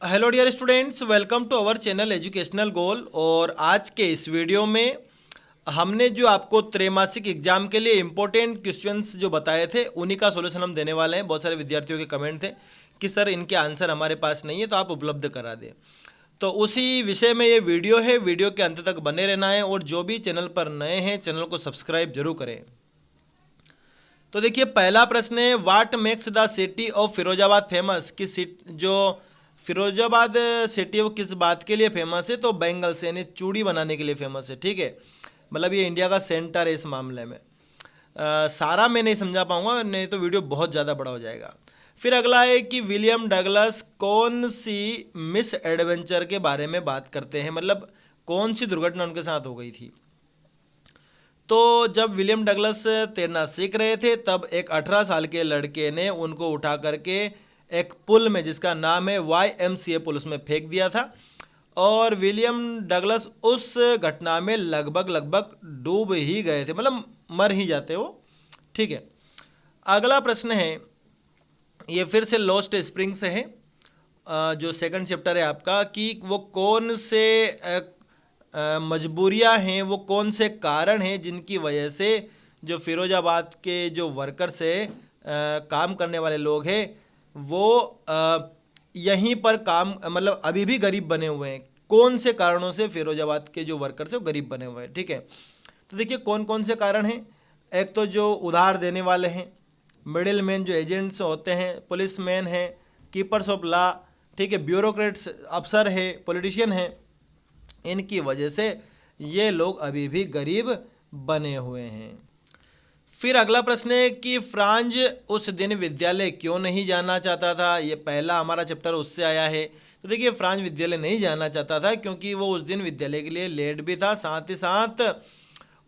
Hello dear students, welcome to our channel educational goal. और आज के इस वीडियो में हमने जो आपको त्रैमासिक एग्जाम के लिए इम्पोर्टेंट क्वेश्चंस जो बताए थे उन्हीं का सॉल्यूशन हम देने वाले हैं। बहुत सारे विद्यार्थियों के कमेंट थे कि सर इनके आंसर हमारे पास नहीं है, तो आप उपलब्ध करा दें। तो उसी विषय में ये वीडियो है, वीडियो के अंत तक बने रहना है। और जो भी चैनल पर नए हैं चैनल को सब्सक्राइब जरूर करें। तो देखिए, पहला प्रश्न है, what makes the city of Firozabad famous. कि जो फिरोजाबाद सिटी वो किस बात के लिए फेमस है? तो बैंगल्स यानी चूड़ी बनाने के लिए फेमस है। ठीक है, मतलब ये इंडिया का सेंटर है इस मामले में। सारा मैं नहीं समझा पाऊंगा, नहीं तो वीडियो बहुत ज़्यादा बड़ा हो जाएगा। फिर अगला है कि विलियम डगलस कौन सी मिस एडवेंचर के बारे में बात करते हैं, मतलब कौन सी दुर्घटना उनके साथ हो गई थी। तो जब विलियम डगलस तैरना सीख रहे थे तब एक 18 साल के लड़के ने उनको उठा करके एक पुल में, जिसका नाम है YMCA पुल, उसमें फेंक दिया था। और विलियम डगलस उस घटना में लगभग डूब ही गए थे, मतलब मर ही जाते वो। ठीक है, अगला प्रश्न है, ये फिर से लॉस्ट स्प्रिंग से है। जो सेकंड चैप्टर है आपका, कि वो कौन से मजबूरियां हैं, वो कौन से कारण हैं जिनकी वजह से जो फिरोजाबाद के जो वर्कर्स है, काम करने वाले लोग हैं, वो यहीं पर काम, मतलब अभी भी गरीब बने हुए हैं। कौन से कारणों से फिरोजाबाद के जो वर्कर्स हैं वो गरीब बने हुए हैं। ठीक है, तो देखिए कौन कौन से कारण हैं। एक तो जो उधार देने वाले हैं, मिडिल मैन जो एजेंट्स होते हैं, पुलिस मैन हैं, कीपर्स ऑफ लॉ, ठीक है, ब्यूरोक्रेट्स अफसर है, पॉलिटिशियन है, इनकी वजह से ये लोग अभी भी गरीब बने हुए हैं। फिर अगला प्रश्न है कि फ्रांज उस दिन विद्यालय क्यों नहीं जाना चाहता था। ये पहला हमारा चैप्टर उससे आया है। तो देखिए, फ्रांज विद्यालय नहीं जाना चाहता था क्योंकि वो उस दिन विद्यालय के लिए लेट भी था, साथ ही साथ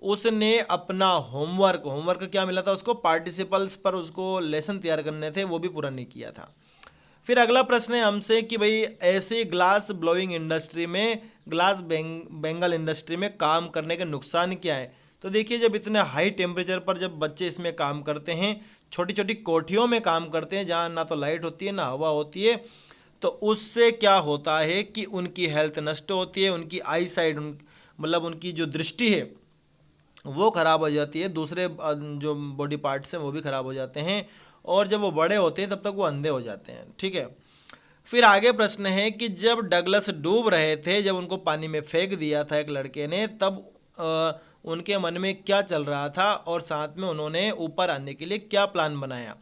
उसने अपना होमवर्क क्या मिला था उसको, पार्टिसिपल्स पर उसको लेसन तैयार करने थे, वो भी पूरा नहीं किया था। फिर अगला प्रश्न है हमसे कि भाई ऐसी ग्लास ब्लोइंग इंडस्ट्री में, ग्लास बेंगल इंडस्ट्री में काम करने के नुकसान क्या है। तो देखिए, जब इतने हाई टेम्परेचर पर जब बच्चे इसमें काम करते हैं, छोटी छोटी कोठियों में काम करते हैं जहाँ ना तो लाइट होती है ना हवा होती है, तो उससे क्या होता है कि उनकी हेल्थ नष्ट होती है, उनकी आई साइड, मतलब उनकी जो दृष्टि है वो ख़राब हो जाती है, दूसरे जो बॉडी पार्ट्स हैं वो भी ख़राब हो जाते हैं, और जब वो बड़े होते हैं तब तक वो अंधे हो जाते हैं। ठीक है, फिर आगे प्रश्न है कि जब डगलस डूब रहे थे, जब उनको पानी में फेंक दिया था एक लड़के ने, तब उनके मन में क्या चल रहा था और साथ में उन्होंने ऊपर आने के लिए क्या प्लान बनाया।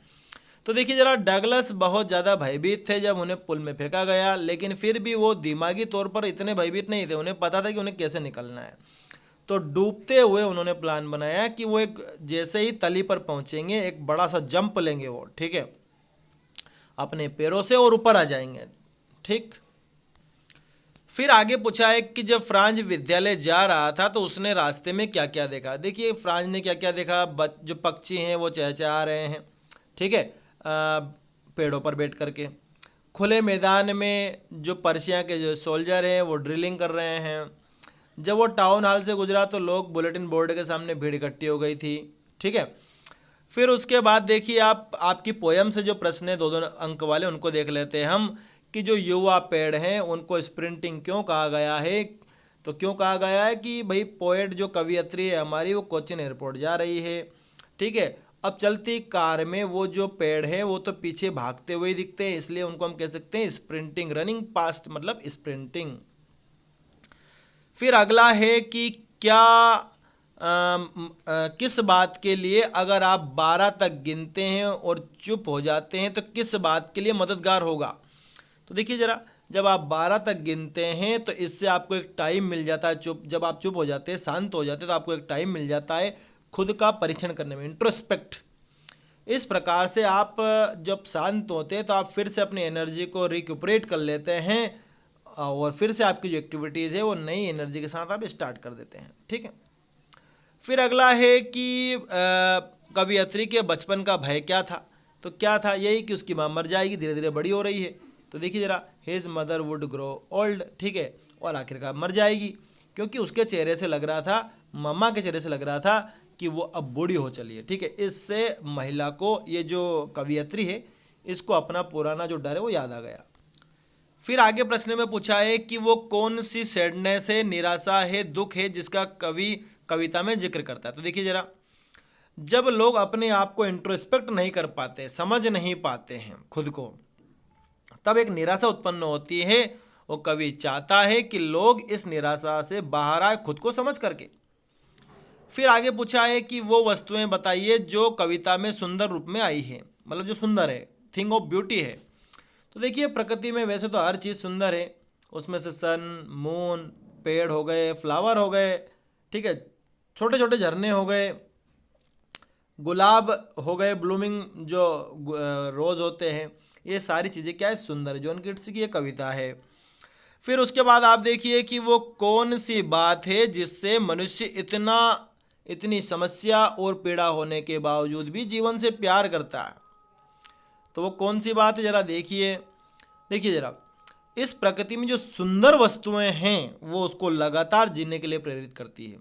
तो देखिए जरा, डगलस बहुत ज़्यादा भयभीत थे जब उन्हें पुल में फेंका गया, लेकिन फिर भी वो दिमागी तौर पर इतने भयभीत नहीं थे, उन्हें पता था कि उन्हें कैसे निकलना है। तो डूबते हुए उन्होंने प्लान बनाया कि वो एक, जैसे ही तली पर पहुंचेंगे एक बड़ा सा जंप लेंगे वो, ठीक है, अपने पैरों से, और ऊपर आ जाएंगे। ठीक, फिर आगे पूछा है कि जब फ्रांज विद्यालय जा रहा था तो उसने रास्ते में क्या क्या देखा। देखिए फ्रांज ने क्या क्या देखा, जो पक्षी हैं वो चहचहा रहे हैं, ठीक है, पेड़ों पर बैठ करके। खुले मैदान में जो पर्शिया के जो सोल्जर हैं वो ड्रिलिंग कर रहे हैं। जब वो टाउन हॉल से गुजरा तो लोग बुलेटिन बोर्ड के सामने भीड़ इकट्ठी हो गई थी। ठीक है, फिर उसके बाद देखिए, आपकी पोयम से जो प्रश्न है दो दो अंक वाले, उनको देख लेते हैं हम। कि जो युवा पेड़ हैं उनको स्प्रिंटिंग क्यों कहा गया है। तो क्यों कहा गया है कि भाई पोएट जो कवियत्री है हमारी, वो कोचिन एयरपोर्ट जा रही है। ठीक है, अब चलती कार में वो जो पेड़ है वो तो पीछे भागते हुए दिखते हैं, इसलिए उनको हम कह सकते हैं स्प्रिंटिंग, रनिंग पास्ट मतलब स्प्रिंटिंग। फिर अगला है कि क्या किस बात के लिए अगर आप 12 तक गिनते हैं और चुप हो जाते हैं तो किस बात के लिए मददगार होगा। तो देखिए ज़रा, जब आप 12 तक गिनते हैं तो इससे आपको एक टाइम मिल जाता है, जब आप चुप हो जाते हैं, शांत हो जाते हैं, तो आपको एक टाइम मिल जाता है खुद का परीक्षण करने में, इंट्रोस्पेक्ट। इस प्रकार से आप जब शांत होते हैं तो आप फिर से अपनी एनर्जी को रिक्यूपरेट कर लेते हैं, और फिर से आपकी जो एक्टिविटीज़ है वो नई एनर्जी के साथ आप स्टार्ट कर देते हैं। ठीक है, फिर अगला है कि कवियत्री के बचपन का भय क्या था। तो क्या था, यही कि उसकी माँ मर जाएगी, धीरे धीरे बड़ी हो रही है। तो देखिए ज़रा, his mother would grow old, ठीक है, और आखिरकार मर जाएगी, क्योंकि उसके चेहरे से लग रहा था, मम्मा के चेहरे से लग रहा था कि वो अब बूढ़ी हो चली है। ठीक है, इससे महिला को, ये जो कवियत्री है, इसको अपना पुराना जो डर है वो याद आ गया। फिर आगे प्रश्न में पूछा है कि वो कौन सी सैडनेस है, निराशा है, दुख है जिसका कवि कविता में जिक्र करता है। तो देखिए जरा, जब लोग अपने आप को इंट्रोस्पेक्ट नहीं कर पाते, समझ नहीं पाते हैं खुद को, तब एक निराशा उत्पन्न होती है। वो कवि चाहता है कि लोग इस निराशा से बाहर आए खुद को समझ करके। फिर आगे पूछा है कि वो वस्तुएं बताइए जो कविता में सुंदर रूप में आई है, मतलब जो सुंदर है, थिंग ऑफ ब्यूटी है। तो देखिए प्रकृति में वैसे तो हर चीज़ सुंदर है, उसमें से सन, मून, पेड़ हो गए, फ्लावर हो गए, ठीक है, छोटे छोटे झरने हो गए, गुलाब हो गए, ब्लूमिंग जो रोज़ होते हैं, ये सारी चीज़ें क्या है, सुंदर है। जॉन कीट्स की ये कविता है। फिर उसके बाद आप देखिए कि वो कौन सी बात है जिससे मनुष्य इतनी समस्या और पीड़ा होने के बावजूद भी जीवन से प्यार करता है। तो वो कौन सी बात है जरा देखिए। देखिए जरा, इस प्रकृति में जो सुंदर वस्तुएं हैं वो उसको लगातार जीने के लिए प्रेरित करती है।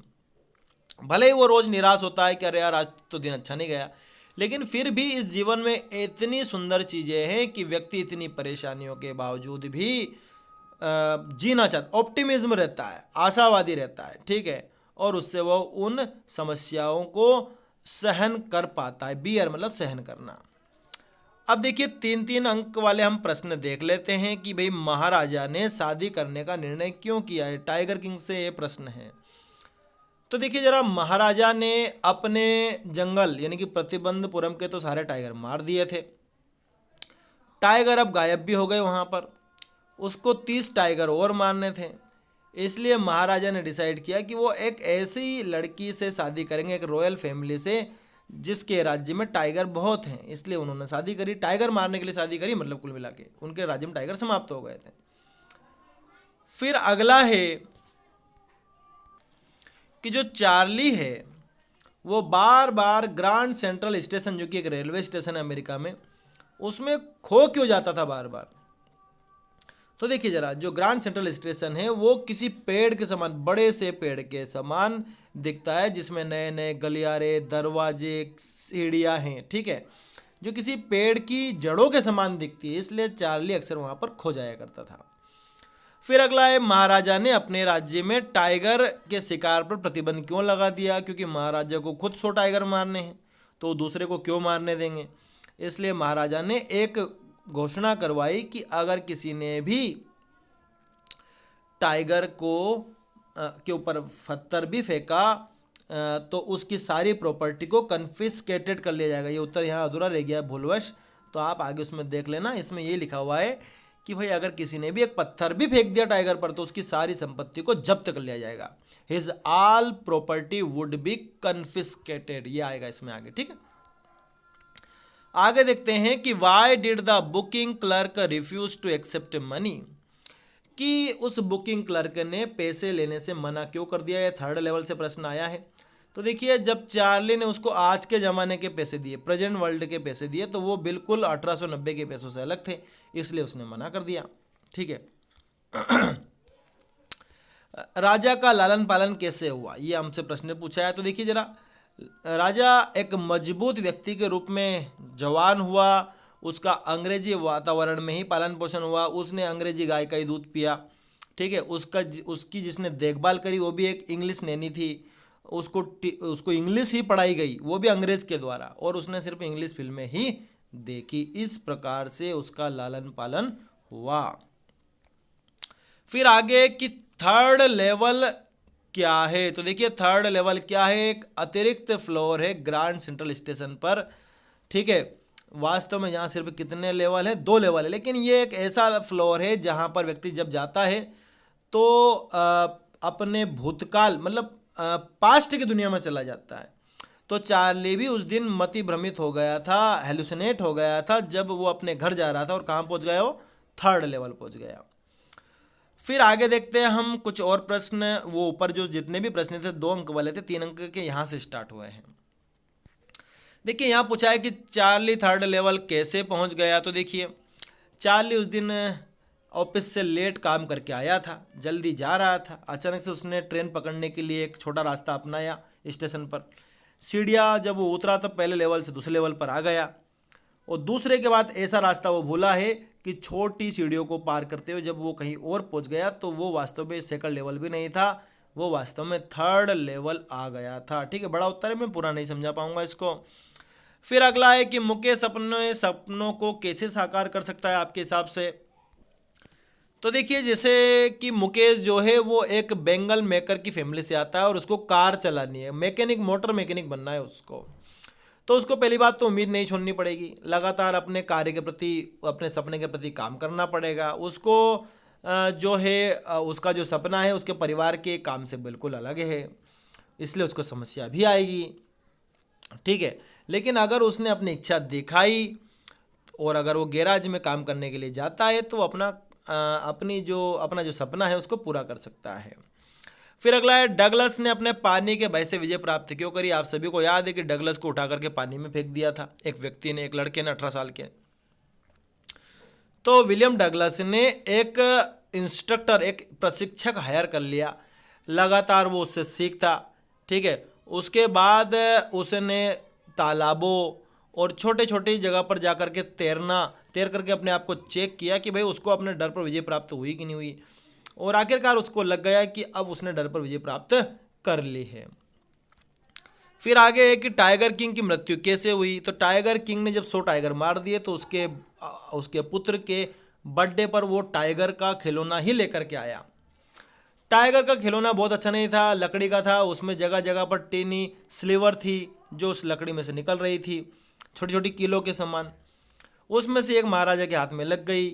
भले ही वो रोज़ निराश होता है कि अरे यार आज तो दिन अच्छा नहीं गया, लेकिन फिर भी इस जीवन में इतनी सुंदर चीज़ें हैं कि व्यक्ति इतनी परेशानियों के बावजूद भी जीना चाहता, ऑप्टिमिज्म रहता है, आशावादी रहता है, ठीक है, और उससे वो उन समस्याओं को सहन कर पाता है। बियर मतलब सहन करना। अब देखिए 3-3 अंक वाले हम प्रश्न देख लेते हैं कि भाई महाराजा ने शादी करने का निर्णय क्यों किया है। टाइगर किंग से ये प्रश्न है। तो देखिए जरा, महाराजा ने अपने जंगल यानी कि प्रतिबंधपुरम के तो सारे टाइगर मार दिए थे। टाइगर अब गायब भी हो गए वहाँ पर, उसको 30 टाइगर और मारने थे। इसलिए महाराजा ने डिसाइड किया कि वो एक ऐसी लड़की से शादी करेंगे, एक रॉयल फैमिली से, जिसके राज्य में टाइगर बहुत हैं। इसलिए उन्होंने शादी करी, टाइगर मारने के लिए शादी करी, मतलब कुल मिला के उनके राज्य में टाइगर समाप्त हो गए थे। फिर अगला है कि जो चार्ली है वो बार बार ग्रांड सेंट्रल स्टेशन, जो कि एक रेलवे स्टेशन है अमेरिका में, उसमें खो क्यों जाता था बार बार। तो देखिए जरा, जो ग्रांड सेंट्रल स्टेशन है वो किसी पेड़ के समान, बड़े से पेड़ के समान दिखता है, जिसमें नए नए गलियारे, दरवाजे, सीढ़ियाँ हैं, ठीक है, जो किसी पेड़ की जड़ों के समान दिखती है। इसलिए चार्ली अक्सर वहाँ पर खो जाया करता था। फिर अगला है, महाराजा ने अपने राज्य में टाइगर के शिकार पर प्रतिबंध क्यों लगा दिया। क्योंकि महाराजा को खुद 100 टाइगर मारने हैं, तो दूसरे को क्यों मारने देंगे। इसलिए महाराजा ने एक घोषणा करवाई कि अगर किसी ने भी टाइगर को के ऊपर पत्थर भी फेंका तो उसकी सारी प्रॉपर्टी को कन्फिस्केटेड कर लिया जाएगा। ये उत्तर यहाँ अधूरा रह गया भूलवश, तो आप आगे उसमें देख लेना। इसमें ये लिखा हुआ है कि भाई अगर किसी ने भी एक पत्थर भी फेंक दिया टाइगर पर तो उसकी सारी संपत्ति को जब्त कर लिया जाएगा। His all property would be confiscated, ये आएगा इसमें आगे, ठीक है। आगे देखते हैं कि why did the booking clerk refuse to accept money, कि उस बुकिंग क्लर्क ने पैसे लेने से मना क्यों कर दिया। ये 3rd लेवल से प्रश्न आया है। तो देखिए, जब चार्ली ने उसको आज के ज़माने के पैसे दिए, प्रेजेंट वर्ल्ड के पैसे दिए, तो वो बिल्कुल 1890 के पैसों से अलग थे, इसलिए उसने मना कर दिया, ठीक है। राजा का लालन पालन कैसे हुआ, ये हमसे प्रश्न पूछा है। तो देखिए जरा, राजा एक मजबूत व्यक्ति के रूप में जवान हुआ, उसका अंग्रेजी वातावरण में ही पालन पोषण हुआ, उसने अंग्रेजी गाय का ही दूध पिया, ठीक है। उसकी जिसने देखभाल करी वो भी एक इंग्लिश नैनी थी, उसको इंग्लिश ही पढ़ाई गई, वो भी अंग्रेज के द्वारा, और उसने सिर्फ इंग्लिश फिल्में ही देखी। इस प्रकार से उसका लालन पालन हुआ। फिर आगे कि 3rd लेवल क्या है। तो देखिए 3rd लेवल क्या है, एक अतिरिक्त फ्लोर है ग्रांड सेंट्रल स्टेशन पर, ठीक है। वास्तव में यहाँ सिर्फ कितने लेवल है, 2 लेवल है, लेकिन ये एक ऐसा फ्लोर है जहाँ पर व्यक्ति जब जाता है तो अपने भूतकाल मतलब पास्ट की दुनिया में चला जाता है। तो चार्ली भी उस दिन मति भ्रमित हो गया था, हेलुसिनेट हो गया था जब वो अपने घर जा रहा था, और कहाँ पहुँच गया वो, 3rd लेवल पहुँच गया। फिर आगे देखते हैं हम कुछ और प्रश्न। वो ऊपर जो जितने भी प्रश्न थे 2 अंक वाले थे, 3 अंक के यहाँ से स्टार्ट हुए हैं। देखिए यहाँ पूछा है कि चार्ली 3rd लेवल कैसे पहुँच गया। तो देखिए, चार्ली उस दिन ऑफिस से लेट काम करके आया था, जल्दी जा रहा था। अचानक से उसने ट्रेन पकड़ने के लिए एक छोटा रास्ता अपनाया स्टेशन पर। सीढ़ियाँ जब वो उतरा तो पहले लेवल से दूसरे लेवल पर आ गया। और दूसरे के बाद ऐसा रास्ता वो भूला है कि छोटी सीढ़ियों को पार करते हुए जब वो कहीं और पहुंच गया तो वो वास्तव में सेकंड लेवल भी नहीं था, वो वास्तव में थर्ड लेवल आ गया था। ठीक है, बड़ा उत्तर है, मैं पूरा नहीं समझा पाऊंगा इसको। फिर अगला है कि मुकेश अपने सपनों को कैसे साकार कर सकता है आपके हिसाब से। तो देखिए, जैसे कि मुकेश जो है वो एक बेंगल मेकर की फैमिली से आता है और उसको कार चलानी है, मैकेनिक, मोटर मैकेनिक बनना है उसको। तो उसको पहली बात तो उम्मीद नहीं छोड़नी पड़ेगी, लगातार अपने कार्य के प्रति, अपने सपने के प्रति काम करना पड़ेगा उसको। जो है उसका जो सपना है उसके परिवार के काम से बिल्कुल अलग है, इसलिए उसको समस्या भी आएगी। ठीक है, लेकिन अगर उसने अपनी इच्छा दिखाई और अगर वो गैराज में काम करने के लिए जाता है तो वो अपना जो सपना है उसको पूरा कर सकता है। फिर अगला है, डगलस ने अपने पानी के भय से विजय प्राप्त क्यों करी। आप सभी को याद है कि डगलस को उठा करके पानी में फेंक दिया था एक व्यक्ति ने, एक लड़के ने 18 साल के। तो विलियम डगलस ने एक इंस्ट्रक्टर, एक प्रशिक्षक हायर कर लिया, लगातार वो उससे सीखता। ठीक है, उसके बाद उसने तालाबों और छोटे छोटे जगह पर जाकर के तैर करके अपने आप को चेक किया कि भाई उसको अपने डर पर विजय प्राप्त हुई कि नहीं हुई, और आखिरकार उसको लग गया कि अब उसने डर पर विजय प्राप्त कर ली है। फिर आगे है कि टाइगर किंग की मृत्यु कैसे हुई। तो टाइगर किंग ने जब 100 टाइगर मार दिए तो उसके पुत्र के बर्थडे पर वो टाइगर का खिलौना ही लेकर के आया। टाइगर का खिलौना बहुत अच्छा नहीं था, लकड़ी का था, उसमें जगह जगह पर टेनी स्लीवर थी जो उस लकड़ी में से निकल रही थी, छोटी छोटी कीलों के समान। उसमें से एक महाराजा के हाथ में लग गई।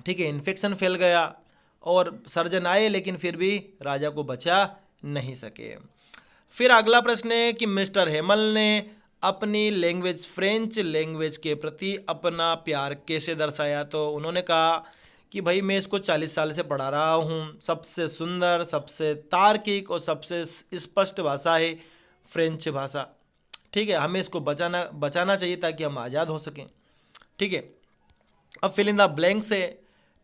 ठीक है, इन्फेक्शन फैल गया और सर्जन आए लेकिन फिर भी राजा को बचा नहीं सके। फिर अगला प्रश्न है कि मिस्टर हेमल ने अपनी लैंग्वेज, फ्रेंच लैंग्वेज के प्रति अपना प्यार कैसे दर्शाया। तो उन्होंने कहा कि भाई मैं इसको 40 साल से पढ़ा रहा हूँ, सबसे सुंदर, सबसे तार्किक और सबसे स्पष्ट भाषा है फ्रेंच भाषा। ठीक है, हमें इसको बचाना चाहिए ताकि हम आज़ाद हो सकें। ठीक है, अब फिल इन द ब्लैंक्स है।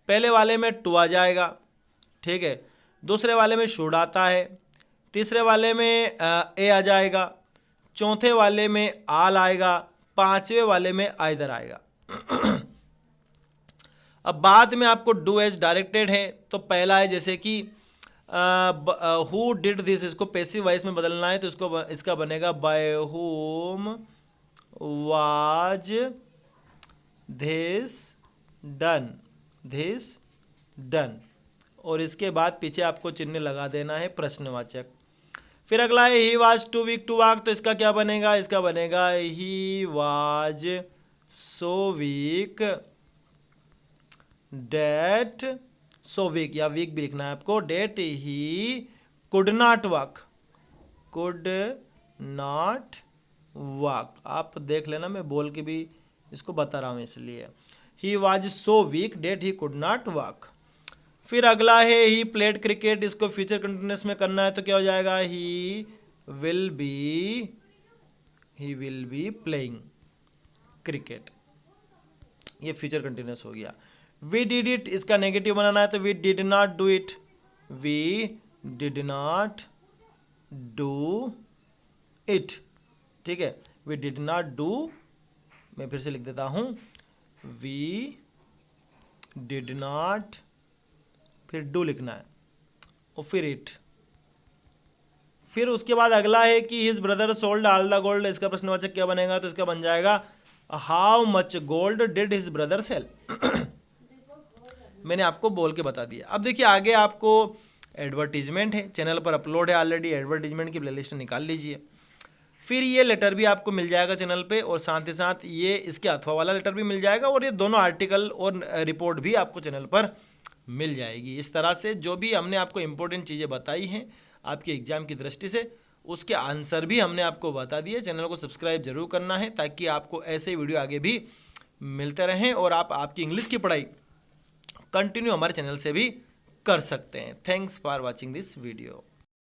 पहले वाले में टू आ जाएगा। ठीक है, दूसरे वाले में शुड आता है, तीसरे वाले में ए आ जाएगा, चौथे वाले में आल आएगा, पांचवें वाले में आइदर आएगा। अब बाद में आपको डू एज डायरेक्टेड है। तो पहला है जैसे कि हु डिड दिस, इसको पैसिव वॉइस में बदलना है तो इसका बनेगा by whom was this done, this done, और इसके बाद पीछे आपको चिन्ह लगा देना है प्रश्नवाचक। फिर अगला है he was too weak to walk. तो इसका क्या बनेगा, इसका बनेगा he was so weak that, so weak या वीक भी लिखना है आपको, that he could not walk, could not walk. आप देख लेना, मैं बोल के भी इसको बता रहा हूँ इसलिए। He was so weak that he could not walk. फिर अगला है ही प्लेड क्रिकेट, इसको फ्यूचर कंटिन्यूअस में करना है तो क्या हो जाएगा, he will be playing cricket, ये फ्यूचर कंटिन्यूअस हो गया। वी डिड इट, इसका नेगेटिव बनाना है तो we did not do it, we did not do it. ठीक है, वी डिड नॉट डू, मैं फिर से लिख देता हूं, वी डिड नॉट, फिर डू लिखना है और फिर इट। फिर उसके बाद अगला है कि his brother sold all the gold, इसका प्रश्नवाचक क्या बनेगा, तो इसका बन जाएगा how much gold did his brother sell. मैंने आपको बोल के बता दिया। अब देखिए आगे आपको एडवर्टीजमेंट है, चैनल पर अपलोड है ऑलरेडी, एडवर्टीजमेंट की प्लेलिस्ट निकाल लीजिए। फिर ये लेटर भी आपको मिल जाएगा चैनल पे, और साथ ही साथ ये इसके अथवा वाला लेटर भी मिल जाएगा, और ये दोनों आर्टिकल और रिपोर्ट भी आपको चैनल पर मिल जाएगी। इस तरह से जो भी हमने आपको इम्पोर्टेंट चीज़ें बताई हैं आपके एग्ज़ाम की दृष्टि से, उसके आंसर भी हमने आपको बता दिए। चैनल को सब्सक्राइब जरूर करना है ताकि आपको ऐसे वीडियो आगे भी मिलते रहें और आप आपकी इंग्लिश की पढ़ाई कंटिन्यू हमारे चैनल से भी कर सकते हैं। Thanks for watching this video.